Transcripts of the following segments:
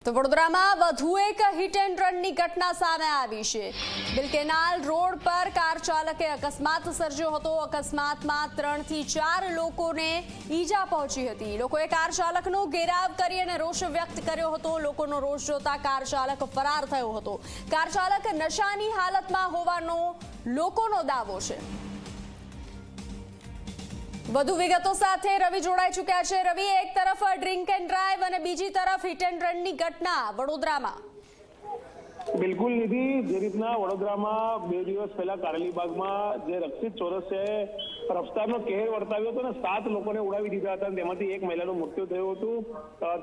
તો વડોદરામાં વધુ એક હિટ એન્ડ રનની ઘટના સામે આવી છે। બિલકેનાલ રોડ પર કાર ચાલકે અકસ્માત સર્જ્યો હતો। અકસ્માતમાં 3 થી 4 લોકોને ઈજા પહોંચી હતી। લોકોએ કાર ચાલકનો ઘેરાવ કરી અને રોષ વ્યક્ત કર્યો હતો। લોકોનો રોષ જોતા કાર ચાલક ફરાર થયો હતો। કાર ચાલક નશાની હાલતમાં હોવાનો લોકોનો દાવો છે। વધુ વિગતો સાથે રવિ જોડાઈ ચૂક્યા છે। રવિ, એક તરફ ડ્રિંક એન્ડ ડ્રાઈવ અને બીજી તરફ હિટ એન્ડ રનની ઘટના વડોદરામાં। બિલકુલ નિધિ, જે રીતના વડોદરામાં 2 દિવસ પહેલા કારેલીબાગમાં જે રક્ષિત ચોરસ છે રફતારનો કહેર વર્તાવ્યો હતો ને 7 લોકોને ઉડાવી દીધા હતા, તેમાંથી એક મહિલાનું મૃત્યુ થયું હતું।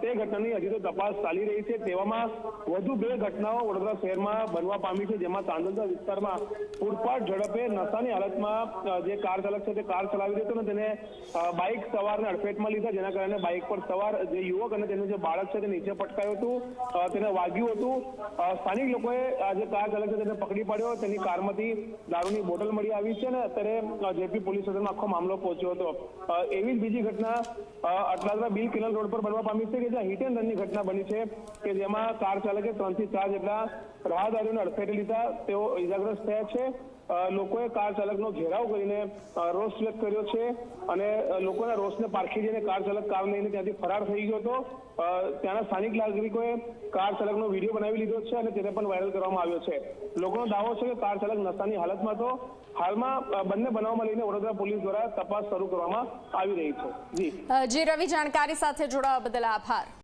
તે ઘટનાની હજી તો તપાસ ચાલી રહી છે। તેવામાં વધુ 2 ઘટનાઓ વડોદરા શહેરમાં બનવા પામી છે, જેમાં તાંડલજા વિસ્તારમાં પૂરપાટ ઝડપે નશાની હાલતમાં જે કાર ચાલક છે તે કાર ચલાવી રહ્યો હતો ને તેને બાઇક સવારને અડફેટમાં લીધા, જેના કારણે બાઇક પર સવાર જે યુવક અને તેનું જે બાળક છે તે નીચે પટકાયું હતું, તેને વાગ્યું હતું। સ્થાનિક લોકોએ જે કાર ચાલક છે તેને પકડી પાડ્યો। તેની કારમાંથી દારૂની બોટલ મળી આવી છે ને અત્યારે જેપી પોલીસ સ્ટેશનમાં આખો મામલો પહોંચ્યો હતો। એવી જ બીજી ઘટના અટલાદરા બિલ કેનાલ રોડ પર બનવા પામી છે કે જ્યાં હિટ એન્ડ રનની ઘટના બની છે કે જેમાં કાર ચાલકે 3 થી 4 જેટલા રાહદારીઓને અડફેટે લીધા, તેઓ ઇજાગ્રસ્ત થયા છે। લોકોએ કાર ચાલકનો ઘેરાવ કરીને રોષ વ્યક્ત કર્યો છે અને લોકોના રોષને પારખી જઈને કાર ચાલક કાર લઈને ત્યાંથી ફરાર થઈ ગયો હતો। ત્યાંના સ્થાનિક નાગરિકોએ કાર ચાલકનો વિડીયો બનાવી લીધો છે અને તેને પણ વાયરલ કરવામાં આવ્યો છે। લોકોનો દાવો છે કે કાર ચાલક નશાની હાલતમાં હતો। હાલમાં બંને બનાવમાં લઈને વડોદરા પોલીસ દ્વારા તપાસ શરૂ કરવામાં આવી રહી છે। જી રવિ, જાણકારી સાથે જોડાવા બદલ આભાર।